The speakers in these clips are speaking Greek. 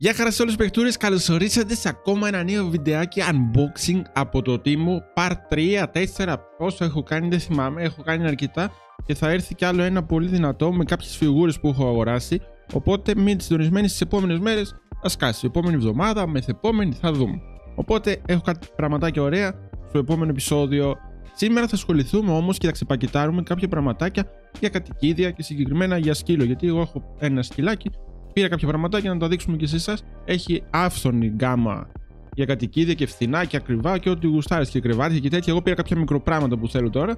Γεια χαρά σε όλους τους παιχτούρες, καλώς ορίσατε σε ακόμα ένα νέο βιντεάκι unboxing από το Temu Part 3, 4, πόσο έχω κάνει δεν θυμάμαι, έχω κάνει αρκετά και θα έρθει κι άλλο ένα πολύ δυνατό με κάποιες φιγούρες που έχω αγοράσει, οπότε μείνετε συντονισμένοι στις επόμενες μέρες, θα σκάσει, επόμενη εβδομάδα, μεθεπόμενη θα δούμε. Οπότε έχω κάτι πραγματάκια ωραία στο επόμενο επεισόδιο. Σήμερα θα ασχοληθούμε όμως και θα ξεπακετάρουμε κάποια πραγματάκια για κατοικίδια και συγκεκριμένα για σκύλο, γιατί εγώ έχω ένα σκυλάκι. Πήρα κάποια πραγματάκια να τα δείξουμε και σε εσάς. Έχει άφθονη γκάμα για κατοικίδια και φθηνά και ακριβά και ό,τι γουστάρεις και κρεβάτια και τέτοια. Εγώ πήρα κάποια μικροπράγματα που θέλω τώρα.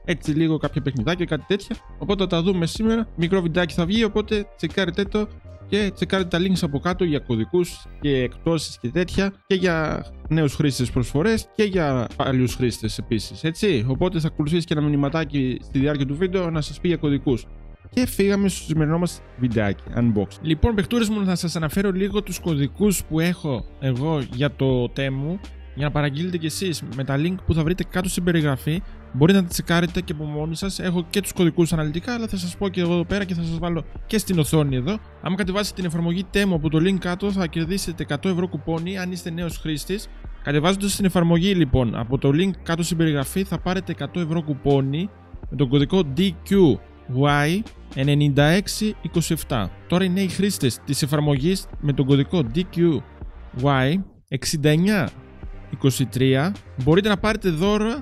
Έτσι λίγο κάποια παιχνιδάκια, κάτι τέτοια. Οπότε θα τα δούμε σήμερα. Μικρό βιντεάκι θα βγει, οπότε τσεκάρετε το και τσεκάρετε τα links από κάτω για κωδικούς και εκπτώσεις και τέτοια. Και για νέους χρήστες προσφορές και για παλιούς χρήστες επίσης. Έτσι. Οπότε θα ακολουθήσει και ένα μηνυματάκι στη διάρκεια του βίντεο να σας πει για κωδικούς. Και φύγαμε στο σημερινό μας βιντεάκι, unboxing. Λοιπόν, παιχτούρες μου, θα σας αναφέρω λίγο τους κωδικούς που έχω εγώ για το Temu, για να παραγγείλετε κι εσείς με τα link που θα βρείτε κάτω στην περιγραφή. Μπορείτε να τα τσεκάρετε και από μόνοι σας. Έχω και τους κωδικούς αναλυτικά, αλλά θα σας πω και εγώ εδώ πέρα και θα σας βάλω και στην οθόνη εδώ. Αν κατεβάσετε την εφαρμογή Temu από το link κάτω, θα κερδίσετε 100 ευρώ κουπόνι αν είστε νέος χρήστης. Κατεβάζοντας την εφαρμογή λοιπόν από το link κάτω στην περιγραφή, θα πάρετε 100 ευρώ κουπόνι με τον κωδικό DQY9627. Τώρα οι νέοι χρήστες της εφαρμογής με τον κωδικό DQY6923 μπορείτε να πάρετε δώρα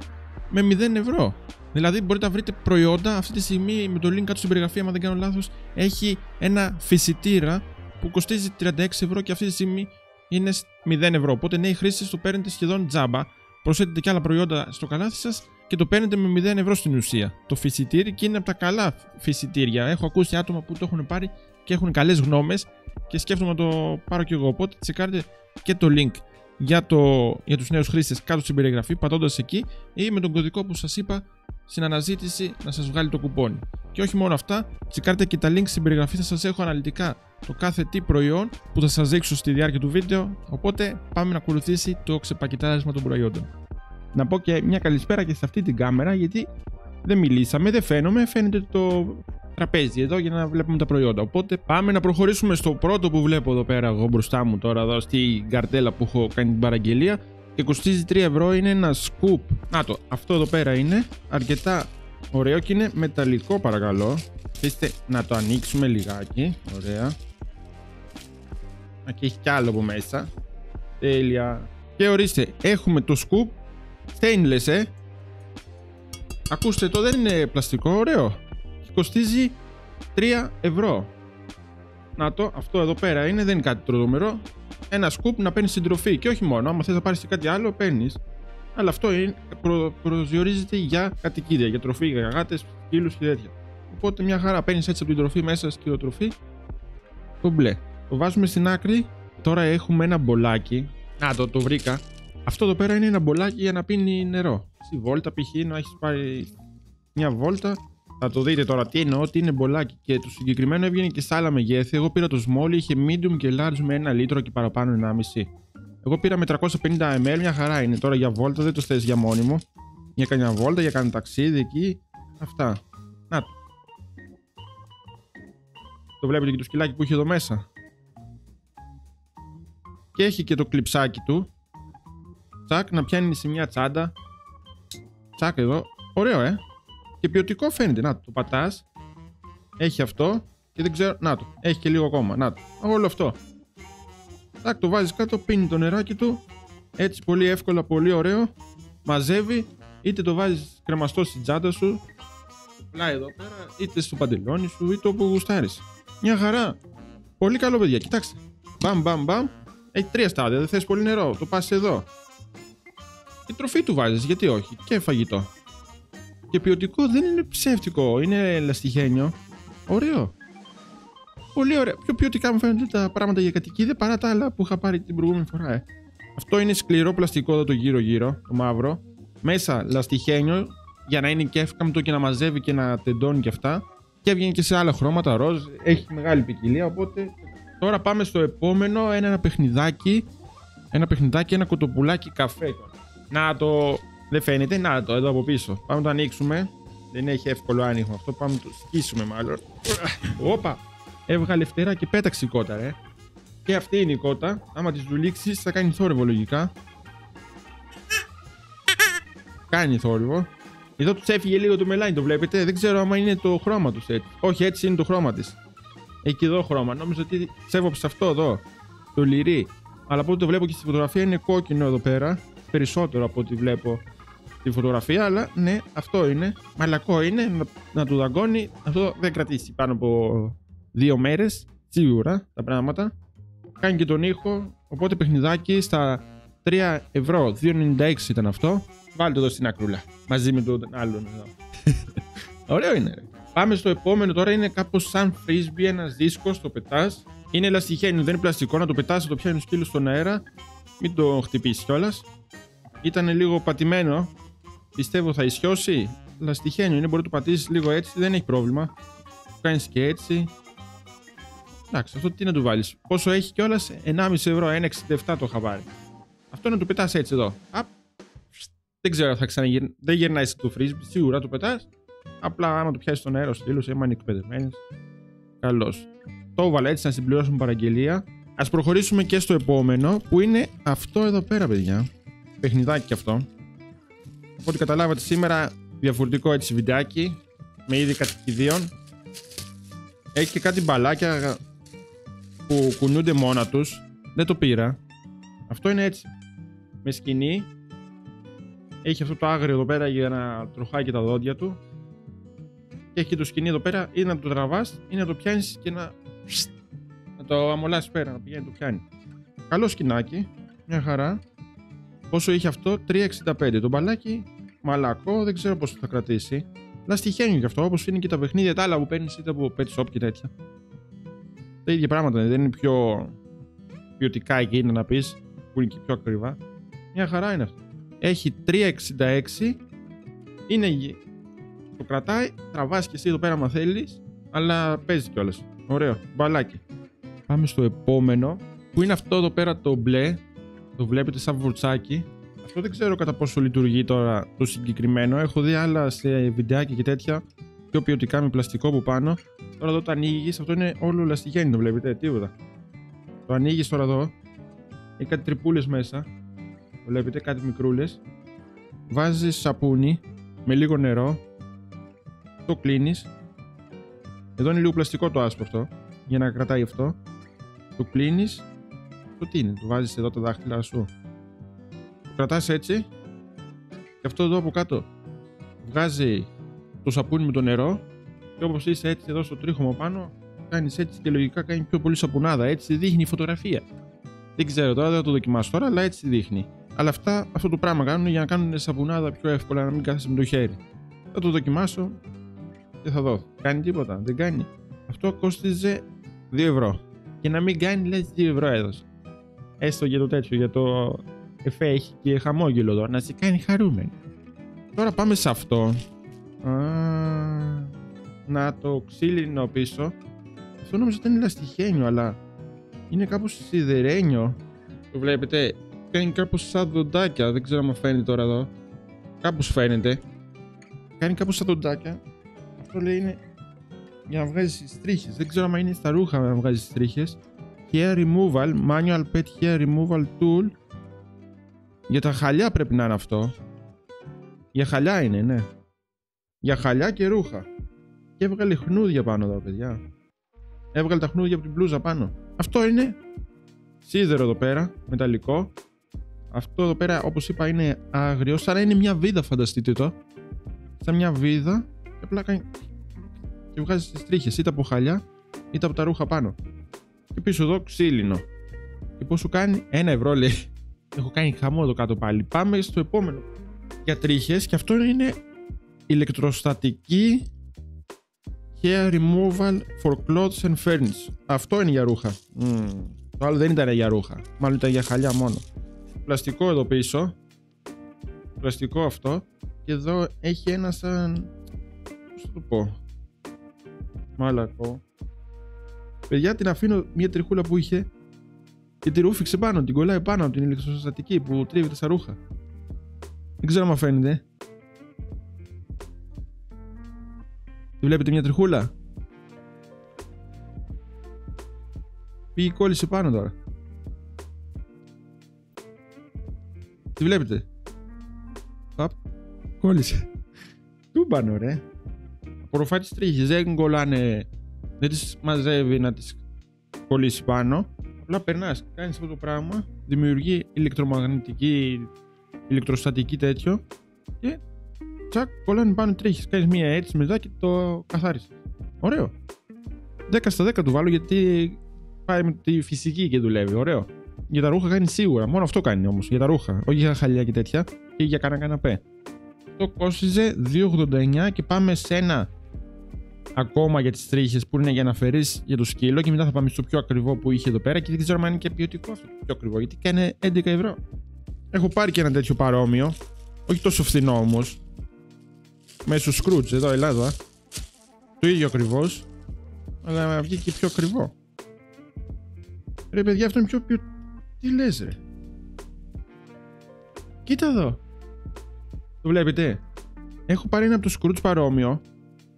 με 0 ευρώ. Δηλαδή μπορείτε να βρείτε προϊόντα αυτή τη στιγμή με το link κάτω στην περιγραφή, αν δεν κάνω λάθος. Έχει ένα φυσιτήρα που κοστίζει 36 ευρώ και αυτή τη στιγμή είναι 0 ευρώ. Οπότε νέοι χρήστες το παίρνετε σχεδόν τζάμπα. Προσθέτετε και άλλα προϊόντα στο καλάθι σας και το παίρνετε με 0 ευρώ στην ουσία. Το φυσιτήρι και είναι από τα καλά φυσιτήρια. Έχω ακούσει άτομα που το έχουν πάρει και έχουν καλές γνώμες και σκέφτομαι να το πάρω κι εγώ. Οπότε τσεκάρετε και το link για τους νέους χρήστες κάτω στην περιγραφή, πατώντας εκεί ή με τον κωδικό που σας είπα στην αναζήτηση να σας βγάλει το κουπόνι. Και όχι μόνο αυτά, τσεκάρετε και τα link στην περιγραφή, θα σας έχω αναλυτικά το κάθε τι προϊόν που θα σας δείξω στη διάρκεια του βίντεο. Οπότε πάμε να ακολουθήσει το ξεπακετάρισμα των προϊόντων. Να πω και μια καλησπέρα και σε αυτή την κάμερα, γιατί δεν μιλήσαμε, δεν φαίνομαι, φαίνεται το τραπέζι εδώ για να βλέπουμε τα προϊόντα. Οπότε πάμε να προχωρήσουμε στο πρώτο που βλέπω εδώ πέρα εγώ μπροστά μου τώρα εδώ στην καρτέλα που έχω κάνει την παραγγελία και κοστίζει 3 ευρώ, είναι ένα σκουπ. Να το, αυτό εδώ πέρα είναι αρκετά ωραίο και είναι μεταλλικό, παρακαλώ. Αφήστε να το ανοίξουμε λιγάκι, ωραία. Και έχει κι άλλο από μέσα. Τέλεια. Και ορίστε, έχουμε το σκουπ stainless, Ακούστε, το δεν είναι πλαστικό, ωραίο. Και κοστίζει 3 ευρώ. Να το, αυτό εδώ πέρα είναι, δεν είναι κάτι τρομερό. Ένα σκουπ να παίρνει συντροφή. Και όχι μόνο, άμα θες να πάρεις και κάτι άλλο, παίρνεις. Αλλά αυτό είναι, προσδιορίζεται για κατοικίδια, για τροφή, για γάτες, σκύλους και τέτοια. Οπότε μια χαρά παίρνεις έτσι από την τροφή μέσα, σκυλοτροφή. Το μπλε. Το βάζουμε στην άκρη. Τώρα έχουμε ένα μπολάκι. Να το βρήκα. Αυτό εδώ πέρα είναι ένα μπολάκι για να πίνει νερό. Στη βόλτα, π.χ. να έχεις πάρει μια βόλτα. Θα το δείτε τώρα τι εννοώ, ότι είναι μπολάκι. Και το συγκεκριμένο έβγαινε και σε άλλα μεγέθη. Εγώ πήρα το small, είχε medium και large με 1 λίτρο και παραπάνω 1,5. Εγώ πήρα με 350 ml, μια χαρά είναι. Τώρα για βόλτα δεν το θες για μόνιμο. Για κανένα βόλτα, για κανένα ταξίδι εκεί. Αυτά. Να το. Το βλέπετε και το σκυλάκι που έχει εδώ μέσα. Και έχει και το κλειψάκι του. Τσακ, να πιάνει σε μια τσάντα. Τσακ εδώ. Ωραίο, Και ποιοτικό φαίνεται. Να το πατάς. Έχει αυτό. Και δεν ξέρω. Να το. Έχει και λίγο ακόμα. Να το. Όλο αυτό. Τσακ, το βάζεις κάτω. Πίνει το νεράκι του. Έτσι πολύ εύκολα, πολύ ωραίο. Μαζεύει. Είτε το βάζεις κρεμαστό στην τσάντα σου. Πλάι εδώ πέρα. Είτε στο παντελόνι σου. Είτε όπου γουστάρεις. Μια χαρά. Πολύ καλό, παιδιά. Κοιτάξτε. Μπαμ, μπαμ, μπαμ. Έχει 3 στάδια. Δεν θες πολύ νερό. Το πας εδώ. Και τροφή του βάζεις, γιατί όχι, και φαγητό. Και ποιοτικό, δεν είναι ψεύτικο, είναι λαστιχένιο. Ωραίο. Πολύ ωραίο. Πιο ποιοτικά μου φαίνονται τα πράγματα για κατοικίδια παρά τα άλλα που είχα πάρει την προηγούμενη φορά. Αυτό είναι σκληρό πλαστικό εδώ το γύρω-γύρω, το μαύρο. Μέσα λαστιχένιο, για να είναι και εύκαμπτο και να μαζεύει και να τεντώνει και αυτά. Και έβγαινε και σε άλλα χρώματα, ροζ. Έχει μεγάλη ποικιλία, οπότε. Τώρα πάμε στο επόμενο, ένα παιχνιδάκι. Ένα κοτοπουλάκι καφέ. Να το. Δεν φαίνεται, να το εδώ από πίσω. Πάμε να το ανοίξουμε. Δεν έχει εύκολο άνοιγμα αυτό. Πάμε να το σκίσουμε μάλλον. Όπα! Έβγαλε φτερά και πέταξε η κότα, Και αυτή είναι η κότα. Άμα τη δουλήξεις θα κάνει θόρυβο λογικά. Κάνει θόρυβο. Εδώ τους έφυγε λίγο το μελάνι, το βλέπετε. Δεν ξέρω άμα είναι το χρώμα τους έτσι. Όχι, έτσι είναι το χρώμα της. Έχει και εδώ χρώμα. Νόμιζα ότι ξέβοψε αυτό εδώ. Το λυρί. Αλλά από ό,τι το βλέπω και στη φωτογραφία είναι κόκκινο εδώ πέρα. Περισσότερο από ό,τι βλέπω στη φωτογραφία. Αλλά ναι, αυτό είναι. Μαλακό είναι να του δαγκώνει. Αυτό δεν κρατήσει πάνω από 2 μέρες. Σίγουρα τα πράγματα. Κάνει και τον ήχο. Οπότε παιχνιδάκι στα 3 ευρώ. 2,96 ήταν αυτό. Βάλτε το εδώ στην ακρούλα. Μαζί με τον άλλον εδώ. Ωραίο είναι. Πάμε στο επόμενο τώρα. Είναι κάπως σαν frisbee. Ένας δίσκος. Το πετάς. Είναι ελαστιχένιο. Δεν είναι πλαστικό. Να το πετάς. Το πιάνει ο σκύλος στον αέρα. Μην το χτυπήσει κιόλας. Ήταν λίγο πατημένο. Πιστεύω θα ισιώσει. Ελαστιχένιο είναι. Μπορεί να το πατήσεις λίγο έτσι. Δεν έχει πρόβλημα. Το κάνεις και έτσι. Εντάξει, αυτό τι να του βάλεις. Πόσο έχει κιόλας? 1,5 ευρώ. 1,67 το είχα πάρει. Αυτό να το πετάς έτσι εδώ. Απ. Δεν ξέρω, θα ξαναγυρνάει. Δεν γυρνάει στο frisbee. Σίγουρα το πετάς. Απλά άμα το πιάσει στον αέρα ο στήλος, άμα είναι εκπαιδευμένος. Καλώς. Το έβαλα έτσι να συμπληρώσουμε παραγγελία. Ας προχωρήσουμε και στο επόμενο που είναι αυτό εδώ πέρα, παιδιά. Παιχνιδάκι κι αυτό. Οπότε καταλάβατε σήμερα διαφορετικό έτσι βιντεάκι με είδη κατοικιδίων. Έχει και κάτι μπαλάκια που κουνούνται μόνα τους. Δεν το πήρα. Αυτό είναι έτσι. Με σκηνή. Έχει αυτό το άγριο εδώ πέρα για να τροχάει και τα δόντια του. Και έχει και το σκηνή εδώ πέρα. Ή να το τραβάς ή να το πιάνεις και να το αμολάσεις πέρα. Να πηγαίνει το πιάνει. Καλό σκηνάκι. Μια χαρά. Πόσο είχε αυτό? 3,65. Το μπαλάκι μαλακό. Δεν ξέρω πόσο θα κρατήσει. Αλλά στοιχαίνει γι' αυτό. Όπως είναι και τα παιχνίδια τα άλλα που παίρνεις είτε από pet shop και τέτοια. Τα ίδια πράγματα. Δεν είναι πιο ποιοτικά εκείνα να πεις. Που είναι και πιο ακριβά. Μια χαρά είναι αυτό. Έχει 3,66. Είναι. Το κρατάει. Τραβάς και εσύ εδώ πέρα άμα θέλεις. Αλλά παίζει κιόλας. Ωραίο. Μπαλάκι. Πάμε στο επόμενο. Που είναι αυτό εδώ πέρα το μπλε. Το βλέπετε σαν βουρτσάκι. Αυτό δεν ξέρω κατά πόσο λειτουργεί τώρα το συγκεκριμένο. Έχω δει άλλα σε βιντεάκια και τέτοια. Πιο ποιοτικά με πλαστικό από πάνω. Τώρα εδώ το ανοίγεις. Αυτό είναι όλο λαστιχένι. Το βλέπετε. Τίποτα. Το ανοίγεις τώρα εδώ. Έχει κάτι τρυπούλες μέσα. Βλέπετε κάτι μικρούλες. Βάζεις σαπούνι με λίγο νερό. Το κλείνεις. Εδώ είναι λίγο πλαστικό το άσπρο αυτό. Για να κρατάει αυτό. Το κλείνεις. Το τι είναι? Το βάζεις εδώ τα δάχτυλα σου. Το κρατάς έτσι. Και αυτό εδώ από κάτω βγάζει το σαπούνι με το νερό. Και όπως είσαι έτσι εδώ στο τρίχωμα πάνω, κάνεις έτσι και λογικά κάνει πιο πολύ σαπουνάδα. Έτσι δείχνει η φωτογραφία. Δεν ξέρω τώρα, δεν θα το δοκιμάσω τώρα, αλλά έτσι δείχνει. Αλλά αυτό το πράγμα κάνουν για να κάνουν σαπουνάδα πιο εύκολα, να μην κάθεσαι με το χέρι. Θα το δοκιμάσω και θα δω. Κάνει τίποτα? Δεν κάνει. Αυτό κόστιζε 2 ευρώ. Και να μην κάνει, λες 2 ευρώ έδωσε. Έστω για το τέτοιο, για το εφέ έχει και χαμόγελο εδώ, να σε κάνει χαρούμενο. Τώρα πάμε σε αυτό. Να το ξύλινο πίσω. Αυτό νομίζω ότι είναι λαστιχένιο, αλλά είναι κάπως σιδερένιο. Το βλέπετε. Κάνει κάπως σαν δοντάκια. Δεν ξέρω αν φαίνεται τώρα εδώ. Κάπως φαίνεται. Κάνει κάπως σαν δοντάκια. Αυτό λέει είναι για να βγάζεις στρίχες. Δεν ξέρω αν είναι στα ρούχα να βγάζεις στρίχες. Hair removal. Manual pet hair removal tool. Για τα χαλιά πρέπει να είναι αυτό. Για χαλιά είναι, ναι. Για χαλιά και ρούχα. Και έβγαλε χνούδια πάνω εδώ, παιδιά. Έβγαλε τα χνούδια από την μπλούζα πάνω. Αυτό είναι σίδερο εδώ πέρα, μεταλλικό. Αυτό εδώ πέρα, όπως είπα, είναι άγριο. Σαν να είναι μια βίδα, φανταστείτε το. Σαν μια βίδα. Και απλά κάνει. Και βγάζει τις τρίχες, είτε από χαλιά, είτε από τα ρούχα πάνω. Και πίσω εδώ ξύλινο. Και πώς σου κάνει? 1 ευρώ λέει. Έχω κάνει χαμό εδώ κάτω πάλι. Πάμε στο επόμενο. Για τρίχες, και αυτό είναι ηλεκτροστατική hair removal for clothes and furniture. Αυτό είναι για ρούχα. Το άλλο δεν ήταν για ρούχα. Μάλλον ήταν για χαλιά μόνο. Πλαστικό εδώ πίσω. Πλαστικό αυτό. Και εδώ έχει ένα σαν. Πώς θα το πω? Μάλακο. Παιδιά, την αφήνω μια τριχούλα που είχε και τη ρούφηξε πάνω. Την κολλάει πάνω από την ηλεκτροστατική που τρίβεται στα ρούχα. Δεν ξέρω αν φαίνεται. Τη βλέπετε μια τριχούλα? Πήγε κόλλησε πάνω τώρα. Τι βλέπετε? Κόλλησε. Τούμπανο ρε. Απορροφάει τις τρίχες, δεν κολλάνε. Δεν τις μαζεύει να τις κολλήσει πάνω. Απλά περνάς, κάνεις αυτό το πράγμα, δημιουργεί ηλεκτρομαγνητική, ηλεκτροστατική τέτοιο και τσακ, κολλάνε πάνω τρίχες. Κάνεις μία έτσι μετά και το καθάρισες. Ωραίο. 10 στα 10 του βάλω γιατί πάει με τη φυσική και δουλεύει. Ωραίο. Για τα ρούχα κάνει σίγουρα. Μόνο αυτό κάνει όμως. Για τα ρούχα. Όχι για χαλιά και τέτοια. Και για κανένα καναπέ. Το κόστιζε 2,89 και πάμε σε ένα ακόμα για τις τρίχες που είναι για να φέρεις για το σκύλο. Και μετά θα πάμε στο πιο ακριβό που είχε εδώ πέρα. Και δεν ξέρω αν είναι και ποιοτικό αυτό το πιο ακριβό. Γιατί κάνει 11 ευρώ. Έχω πάρει και ένα τέτοιο παρόμοιο. Όχι τόσο φθηνό όμως. Μέσω Scrooge εδώ Ελλάδα. Το ίδιο ακριβώς. Αλλά βγήκε και πιο ακριβό. Ρε παιδιά, αυτό είναι πιο. Τι λες ρε? Κοίτα εδώ. Το βλέπετε? Έχω πάρει ένα από το Scrooge παρόμοιο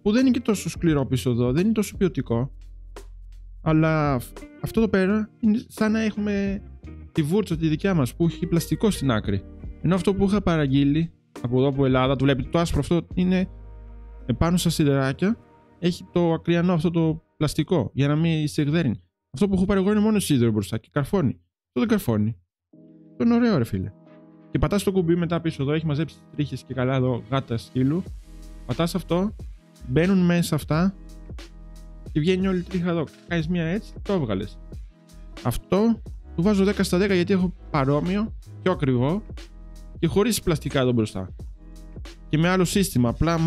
που δεν είναι και τόσο σκληρό πίσω εδώ, δεν είναι τόσο ποιοτικό. Αλλά αυτό εδώ πέρα είναι σαν να έχουμε τη βούρτσα τη δικιά μας που έχει πλαστικό στην άκρη. Ενώ αυτό που είχα παραγγείλει από εδώ από Ελλάδα, το βλέπετε, το άσπρο αυτό είναι επάνω στα σιδεράκια, έχει το ακριανό αυτό το πλαστικό για να μην σε εκδέρνει. Αυτό που έχω πάρει εγώ είναι μόνο σίδερο μπροστά και καρφώνει. Αυτό δεν καρφώνει. Αυτό είναι ωραίο ρε φίλε. Και πατάς το κουμπί μετά πίσω εδώ, έχει μαζέψει τις τρίχες και καλά εδώ γάτα σκύλου. Πατάς αυτό, μπαίνουν μέσα αυτά και βγαίνει όλη η τρίχα εδώ. Κάνεις μία έτσι, το έβγαλες. Αυτό του βάζω 10 στα 10 γιατί έχω παρόμοιο, πιο ακριβό και χωρίς πλαστικά εδώ μπροστά. Και με άλλο σύστημα, απλά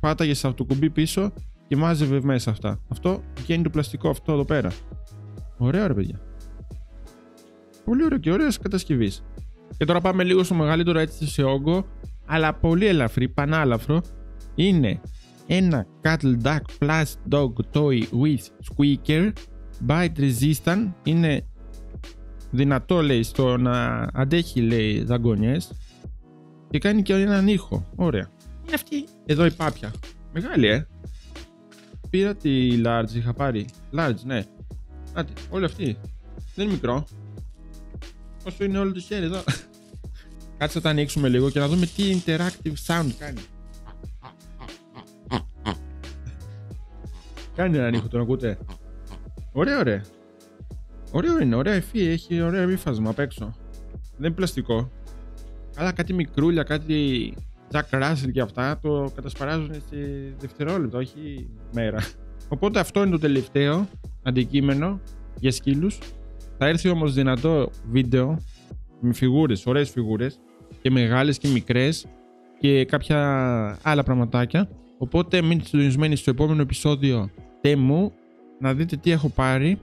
πάταγες από το κουμπί πίσω και μάζευε μέσα αυτά. Αυτό βγαίνει το πλαστικό αυτό εδώ πέρα. Ωραίο ρε παιδιά. Πολύ ωραίο και ωραίας κατασκευής. Και τώρα πάμε λίγο στο μεγαλύτερο έτσι σε όγκο, αλλά πολύ ελαφρύ, πανάλαφρο. Είναι ένα Cattle Duck Plus Dog Toy with Squeaker, Bite Resistant. Είναι δυνατό λέει στο να αντέχει λέει δαγκονιές και κάνει και έναν ήχο. Ωραία. Είναι αυτή εδώ η πάπια. Μεγάλη Πήρα τη large, είχα πάρει. Large, ναι. Άτι, όλη αυτή. Δεν είναι μικρό. Όσο είναι όλο το χέρι εδώ. Κάτσε να τα ανοίξουμε λίγο και να δούμε τι interactive sound κάνει. Κάνει έναν ήχο, τον ακούτε? Ωραίο ρε. Ωραίο είναι, ωραία υφή, έχει ωραίο εμφάσμα απ' έξω. Δεν είναι πλαστικό. Αλλά κάτι μικρούλια, κάτι Jack Russell και αυτά το κατασπαράζουν σε δευτερόλεπτα, όχι μέρα. Οπότε αυτό είναι το τελευταίο αντικείμενο για σκύλους. Θα έρθει όμως δυνατό βίντεο με φιγούρες, ωραίες φιγούρες και μεγάλες και μικρές και κάποια άλλα πραγματάκια. Οπότε μείνετε συντονισμένοι στο επόμενο επεισόδιο Temu να δείτε τι έχω πάρει.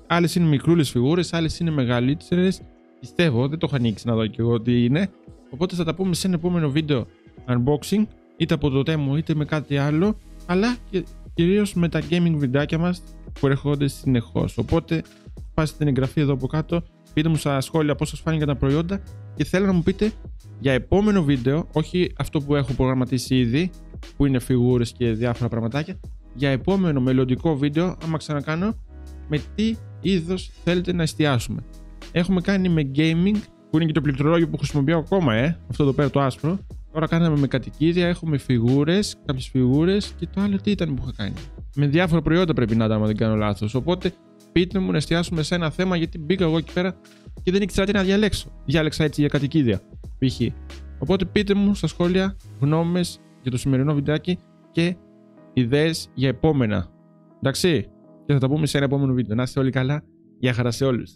Άλλες είναι μικρούλες φιγούρες, άλλες είναι μεγαλύτερες. Πιστεύω, δεν το έχω ανοίξει να δω και εγώ τι είναι. Οπότε θα τα πούμε σε ένα επόμενο βίντεο unboxing, είτε από το Temu είτε με κάτι άλλο, αλλά και κυρίως με τα gaming βιντεάκια μας που έρχονται συνεχώς. Οπότε πάστε την εγγραφή εδώ από κάτω, πείτε μου στα σχόλια πώς σας φάνηκαν τα προϊόντα και θέλω να μου πείτε για επόμενο βίντεο, όχι αυτό που έχω προγραμματίσει ήδη, που είναι φιγούρες και διάφορα πραγματάκια, για επόμενο μελλοντικό βίντεο, άμα ξανακάνω, με τι είδος θέλετε να εστιάσουμε. Έχουμε κάνει με gaming, που είναι και το πληκτρολόγιο που χρησιμοποιώ ακόμα, αυτό εδώ πέρα το άσπρο. Τώρα κάναμε με κατοικίδια, έχουμε φιγούρες, κάποιες φιγούρες και το άλλο τι ήταν που είχα κάνει. Με διάφορα προϊόντα πρέπει να ήταν, άμα δεν κάνω λάθος. Οπότε πείτε μου να εστιάσουμε σε ένα θέμα, γιατί μπήκα εγώ εκεί πέρα και δεν ήξερα τι να διαλέξω. Διάλεξα έτσι για κατοικίδια, π.χ. Οπότε πείτε μου στα σχόλια γνώμες για το σημερινό βιντεάκι και ιδέες για επόμενα. Εντάξει, και θα τα πούμε σε ένα επόμενο βίντεο. Να είστε όλοι καλά. Γεια χαρά σε όλους.